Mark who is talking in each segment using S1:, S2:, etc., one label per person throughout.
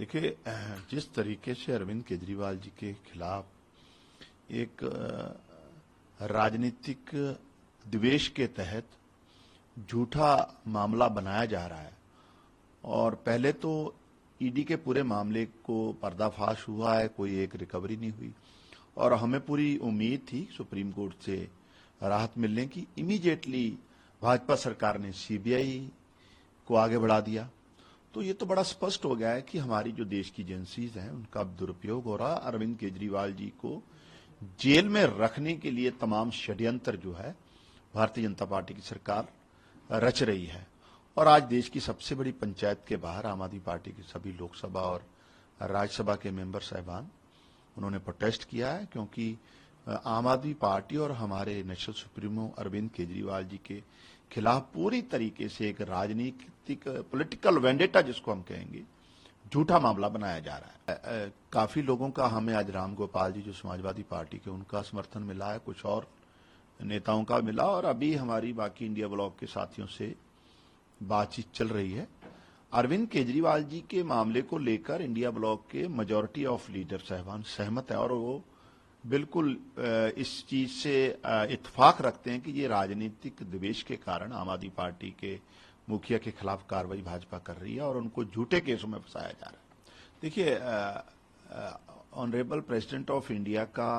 S1: देखिए, जिस तरीके से अरविंद केजरीवाल जी के खिलाफ एक राजनीतिक द्वेष के तहत झूठा मामला बनाया जा रहा है, और पहले तो ईडी के पूरे मामले को पर्दाफाश हुआ है, कोई एक रिकवरी नहीं हुई, और हमें पूरी उम्मीद थी सुप्रीम कोर्ट से राहत मिलने की। इमीडिएटली भाजपा सरकार ने सीबीआई को आगे बढ़ा दिया। तो ये तो बड़ा स्पष्ट हो गया है कि हमारी जो देश की एजेंसीज हैं उनका दुरुपयोग हो रहा। अरविंद केजरीवाल जी को जेल में रखने के लिए तमाम षड्यंत्र जो है भारतीय जनता पार्टी की सरकार रच रही है। और आज देश की सबसे बड़ी पंचायत के बाहर आम आदमी पार्टी के सभी लोकसभा और राज्यसभा के मेंबर साहिबान उन्होंने प्रोटेस्ट किया है, क्योंकि आम आदमी पार्टी और हमारे नेशनल सुप्रीमो अरविंद केजरीवाल जी के खिलाफ पूरी तरीके से एक राजनीतिक पॉलिटिकल वेंडेटा जिसको हम कहेंगे, झूठा मामला बनाया जा रहा है। काफी लोगों का हमें आज राम गोपाल जी जो समाजवादी पार्टी के, उनका समर्थन मिला है, कुछ और नेताओं का मिला, और अभी हमारी बाकी इंडिया ब्लॉक के साथियों से बातचीत चल रही है। अरविंद केजरीवाल जी के मामले को लेकर इंडिया ब्लॉक के मेजॉरिटी ऑफ लीडर साहिबान सहमत है, और वो बिल्कुल इस चीज से इत्तेफाक रखते हैं कि ये राजनीतिक द्वेष के कारण आम आदमी पार्टी के मुखिया के खिलाफ कार्रवाई भाजपा कर रही है और उनको झूठे केसों में फंसाया जा रहा है। देखिए, ऑनरेबल प्रेसिडेंट ऑफ इंडिया का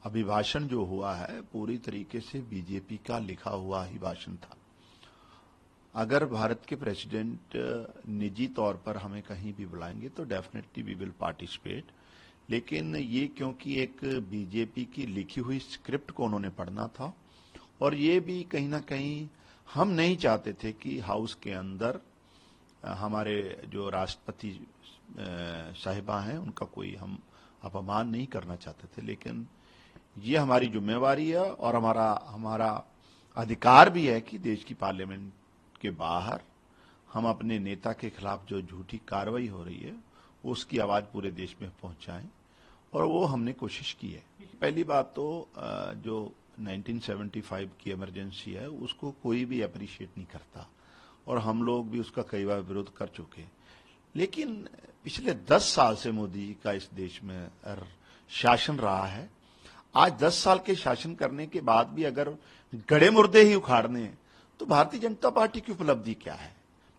S1: अभिभाषण जो हुआ है पूरी तरीके से बीजेपी का लिखा हुआ ही भाषण था। अगर भारत के प्रेसिडेंट निजी तौर पर हमें कहीं भी बुलाएंगे तो डेफिनेटली वी विल पार्टिसिपेट, लेकिन ये क्योंकि एक बीजेपी की लिखी हुई स्क्रिप्ट को उन्होंने पढ़ना था, और ये भी कहीं ना कहीं हम नहीं चाहते थे कि हाउस के अंदर हमारे जो राष्ट्रपति साहिबा हैं उनका कोई हम अपमान नहीं करना चाहते थे, लेकिन ये हमारी जिम्मेवारी है और हमारा अधिकार भी है कि देश की पार्लियामेंट के बाहर हम अपने नेता के खिलाफ जो झूठी कार्रवाई हो रही है उसकी आवाज पूरे देश में पहुंचाएं, और वो हमने कोशिश की है। पहली बात तो जो 1975 की इमरजेंसी है उसको कोई भी अप्रिशिएट नहीं करता, और हम लोग भी उसका कई बार विरोध कर चुके, लेकिन पिछले 10 साल से मोदी जी का इस देश में शासन रहा है। आज 10 साल के शासन करने के बाद भी अगर गड़े मुर्दे ही उखाड़ने तो भारतीय जनता पार्टी की उपलब्धि क्या है,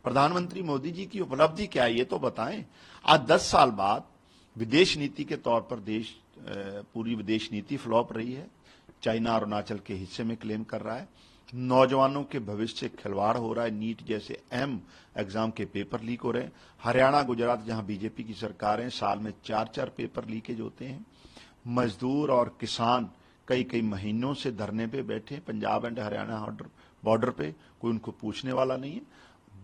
S1: प्रधानमंत्री मोदी जी की उपलब्धि क्या है, ये तो बताएं। आज 10 साल बाद विदेश नीति के तौर पर पूरी विदेश नीति फ्लॉप रही है। चाइना अरुणाचल के हिस्से में क्लेम कर रहा है, नौजवानों के भविष्य से खिलवाड़ हो रहा है, नीट जैसे अहम एग्जाम के पेपर लीक हो रहे हैं। हरियाणा गुजरात जहां बीजेपी की सरकार है, साल में 4-4 पेपर लीकेज होते हैं। मजदूर और किसान कई महीनों से धरने पे बैठे, पंजाब एंड हरियाणा बॉर्डर पे, कोई उनको पूछने वाला नहीं है।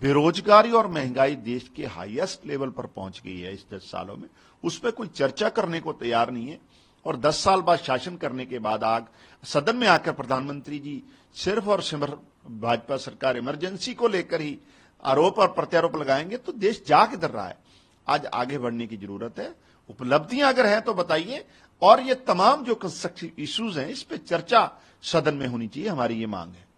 S1: बेरोजगारी और महंगाई देश के हाईएस्ट लेवल पर पहुंच गई है इस 10 सालों में, उस पर कोई चर्चा करने को तैयार नहीं है। और 10 साल बाद शासन करने के बाद सदन में आकर प्रधानमंत्री जी सिर्फ और सिर्फ भाजपा सरकार इमरजेंसी को लेकर ही आरोप और प्रत्यारोप लगाएंगे तो देश जा किधर रहा है। आज आगे बढ़ने की जरूरत है। उपलब्धियां अगर हैं तो बताइए, और ये तमाम जो कंस्ट्रक्टिव इश्यूज हैं इस पे चर्चा सदन में होनी चाहिए, हमारी ये मांग है।